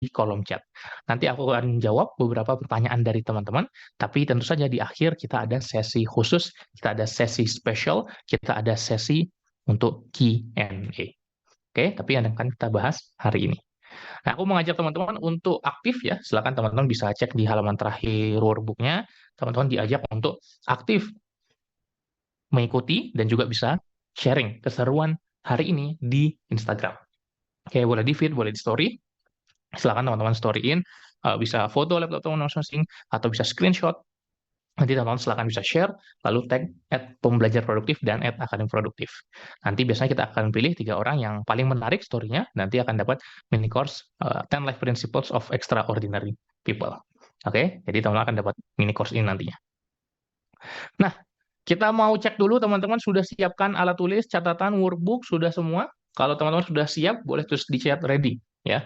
kolom chat. Nanti aku akan jawab beberapa pertanyaan dari teman-teman, tapi tentu saja di akhir kita ada sesi khusus, kita ada sesi spesial, kita ada sesi untuk Q&A. Oke, tapi yang akan kita bahas hari ini. Nah, aku mengajak teman-teman untuk aktif ya. Silakan teman-teman bisa cek di halaman terakhir workbook-nya. Teman-teman diajak untuk aktif mengikuti dan juga bisa sharing keseruan hari ini di Instagram. Oke, boleh di feed, boleh di story. Silakan teman-teman storyin, bisa foto laptop teman-teman masing-masing, atau bisa screenshot. Nanti teman-teman silakan bisa share, lalu tag @pembelajar produktif dan @akademi produktif. Nanti biasanya kita akan pilih 3 orang yang paling menarik story-nya, nanti akan dapat mini course 10 Life Principles of Extraordinary People. Oke, jadi teman-teman akan dapat mini course ini nantinya. Nah, kita mau cek dulu teman-teman sudah siapkan alat tulis, catatan, workbook, sudah semua? Kalau teman-teman sudah siap, boleh tulis di chat ready ya.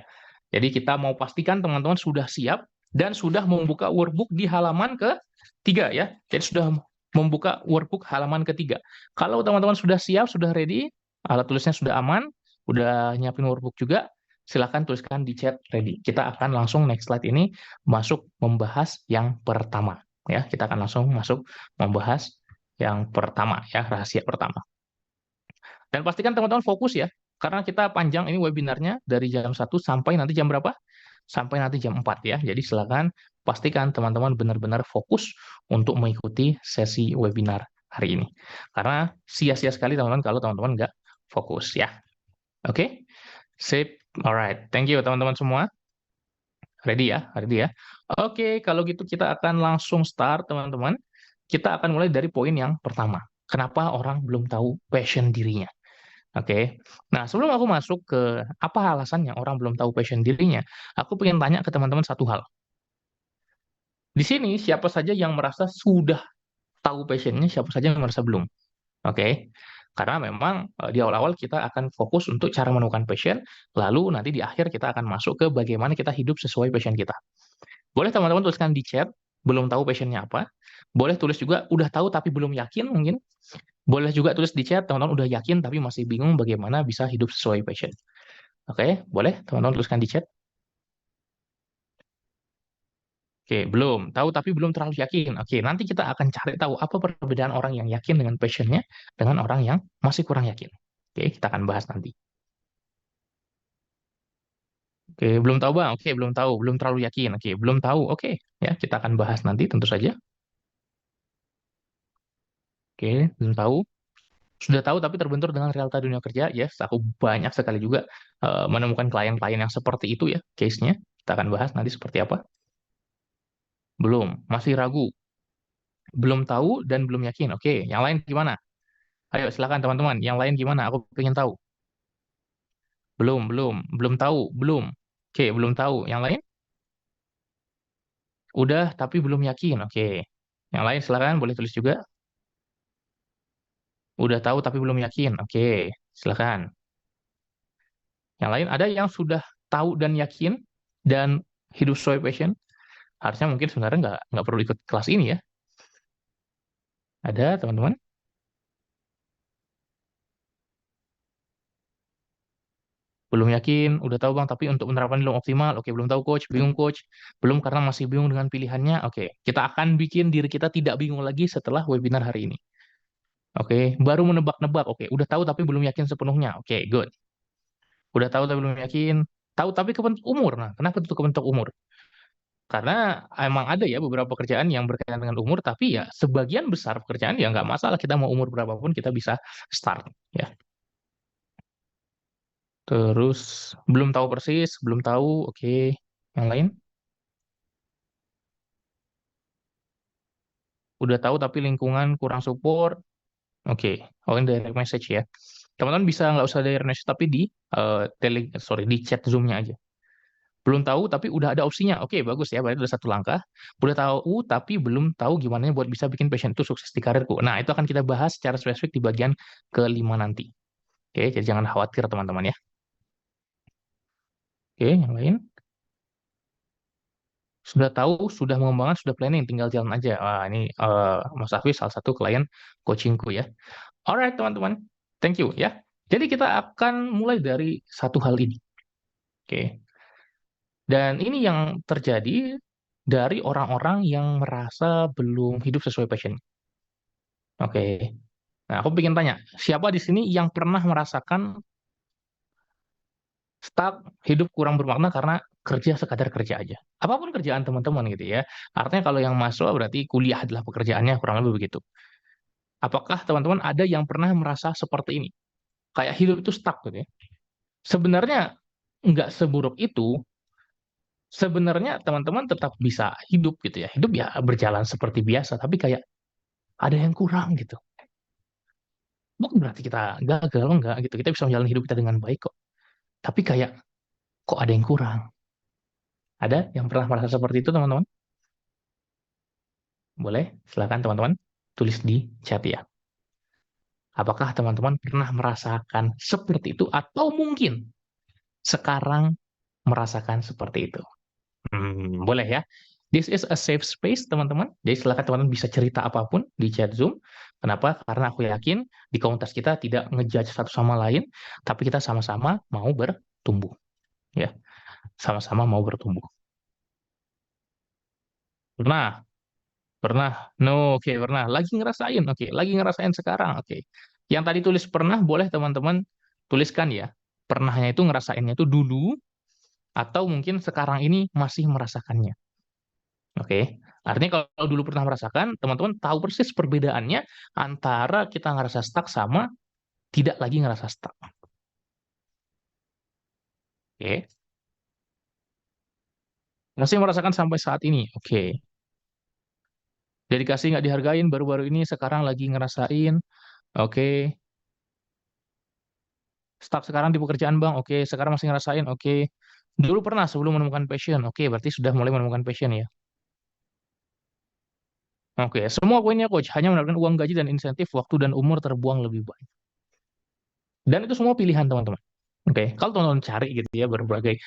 Jadi kita mau pastikan teman-teman sudah siap dan sudah membuka workbook di halaman ketiga ya. Jadi sudah membuka workbook halaman ketiga. Kalau teman-teman sudah siap, sudah ready, alat tulisnya sudah aman, udah nyiapin workbook juga, silakan tuliskan di chat ready. Kita akan langsung next slide ini masuk membahas yang pertama ya. Kita akan langsung masuk membahas yang pertama ya, rahasia pertama. Dan pastikan teman-teman fokus ya, karena kita panjang ini webinarnya dari jam 1 sampai nanti jam berapa? Sampai nanti jam 4 ya. Jadi silakan pastikan teman-teman benar-benar fokus untuk mengikuti sesi webinar hari ini. Karena sia-sia sekali teman-teman kalau teman-teman nggak fokus ya. Oke? Sip. Alright. Thank you teman-teman semua. Ready ya? Ready ya? Oke, kalau gitu kita akan langsung start teman-teman. Kita akan mulai dari poin yang pertama. Kenapa orang belum tahu passion dirinya? Oke. Nah, sebelum aku masuk ke apa alasannya orang belum tahu passion dirinya, aku pengen tanya ke teman-teman satu hal. Di sini siapa saja yang merasa sudah tahu passion-nya, siapa saja yang merasa belum? Oke. Karena memang di awal-awal kita akan fokus untuk cara menemukan passion, lalu nanti di akhir kita akan masuk ke bagaimana kita hidup sesuai passion kita. Boleh teman-teman tuliskan di chat, belum tahu passion-nya apa. Boleh tulis juga udah tahu tapi belum yakin mungkin. Boleh juga tulis di chat, teman-teman udah yakin tapi masih bingung bagaimana bisa hidup sesuai passion. Oke, boleh teman-teman tuliskan di chat. Oke, belum. Tahu tapi belum terlalu yakin. Oke, nanti kita akan cari tahu apa perbedaan orang yang yakin dengan passion-nya dengan orang yang masih kurang yakin. Oke, kita akan bahas nanti. Oke, belum tahu Bang. Oke, belum tahu. Belum terlalu yakin. Oke, belum tahu. Oke, ya kita akan bahas nanti tentu saja. Oke, belum tahu. Sudah tahu tapi terbentur dengan realita dunia kerja. Yes, aku banyak sekali juga menemukan klien-klien yang seperti itu ya, case-nya. Kita akan bahas nanti seperti apa. Belum, masih ragu. Belum tahu dan belum yakin. Oke, yang lain gimana? Ayo silakan teman-teman, yang lain gimana? Aku pengen tahu. Belum tahu, belum. Oke, belum tahu. Yang lain? Udah tapi belum yakin. Oke. Yang lain silakan boleh tulis juga. Udah tahu tapi belum yakin. Oke, silakan. Yang lain ada yang sudah tahu dan yakin dan hidup sesuai passion. Harusnya mungkin sebenarnya nggak perlu ikut kelas ini ya. Ada teman-teman? Belum yakin, udah tahu Bang, tapi untuk penerapan belum optimal. Oke, belum tahu coach, bingung coach. Belum karena masih bingung dengan pilihannya. Oke, kita akan bikin diri kita tidak bingung lagi setelah webinar hari ini. Oke, baru menebak-nebak. Oke, udah tahu tapi belum yakin sepenuhnya. Oke, good. Udah tahu tapi belum yakin. Tahu tapi kebentuk umur. Nah, kenapa itu kebentuk umur? Karena emang ada ya beberapa pekerjaan yang berkaitan dengan umur, tapi ya sebagian besar pekerjaan ya nggak masalah kita mau umur berapapun kita bisa start ya. Terus belum tahu persis, belum tahu, oke. Yang lain? Udah tahu tapi lingkungan kurang support, oke. Oh ini direct message ya. Teman-teman bisa nggak usah direct message tapi di di chat Zoom-nya aja. Belum tahu tapi udah ada opsinya. Oke, bagus ya. Berarti udah satu langkah. Udah tahu tapi belum tahu gimana buat bisa bikin passion itu sukses di karirku. Nah, itu akan kita bahas secara spesifik di bagian kelima nanti. Oke, jadi jangan khawatir teman-teman ya. Oke, yang lain? Sudah tahu, sudah mengembangkan, sudah planning, tinggal jalan aja. Wah, ini Mas Afif salah satu klien coachingku ya. Alright, teman-teman. Thank you ya. Jadi kita akan mulai dari satu hal ini. Oke. Dan ini yang terjadi dari orang-orang yang merasa belum hidup sesuai passion. Oke. Nah, aku ingin tanya, siapa di sini yang pernah merasakan stuck, hidup kurang bermakna karena kerja sekadar kerja aja? Apapun kerjaan teman-teman gitu ya. Artinya kalau yang mahasiswa berarti kuliah adalah pekerjaannya, kurang lebih begitu. Apakah teman-teman ada yang pernah merasa seperti ini? Kayak hidup itu stuck gitu ya. Sebenarnya nggak seburuk itu. Sebenarnya teman-teman tetap bisa hidup gitu ya. Hidup ya berjalan seperti biasa, tapi kayak ada yang kurang gitu. Bukan berarti kita gagal, enggak gitu. Kita bisa menjalani hidup kita dengan baik kok. Tapi kayak kok ada yang kurang. Ada yang pernah merasa seperti itu teman-teman? Boleh, silakan teman-teman tulis di chat ya. Apakah teman-teman pernah merasakan seperti itu atau mungkin sekarang merasakan seperti itu? Boleh ya. This is a safe space, teman-teman. Jadi silakan teman-teman bisa cerita apapun di chat Zoom. Kenapa? Karena aku yakin di komunitas kita tidak ngejudge satu sama lain, tapi kita sama-sama mau bertumbuh, ya. Sama-sama mau bertumbuh. Pernah? Pernah? No, oke, pernah. Lagi ngerasain, oke. Lagi ngerasain sekarang, oke. Yang tadi tulis pernah, boleh teman-teman tuliskan ya. Pernahnya itu ngerasainnya itu dulu, atau mungkin sekarang ini masih merasakannya. Oke, artinya kalau dulu pernah merasakan, teman-teman tahu persis perbedaannya antara kita ngerasa stuck sama tidak lagi ngerasa stuck. Oke, masih merasakan sampai saat ini. Oke, dedikasi nggak dihargain baru-baru ini, sekarang lagi ngerasain. Oke, stuck sekarang di pekerjaan bang. Oke, sekarang masih ngerasain. Oke, dulu pernah sebelum menemukan passion. Oke, berarti sudah mulai menemukan passion ya. Oke, semua poinnya coach hanya mendapatkan uang gaji dan insentif, waktu dan umur terbuang lebih banyak. Dan itu semua pilihan teman-teman. Oke, kalau teman-teman cari gitu ya berbagai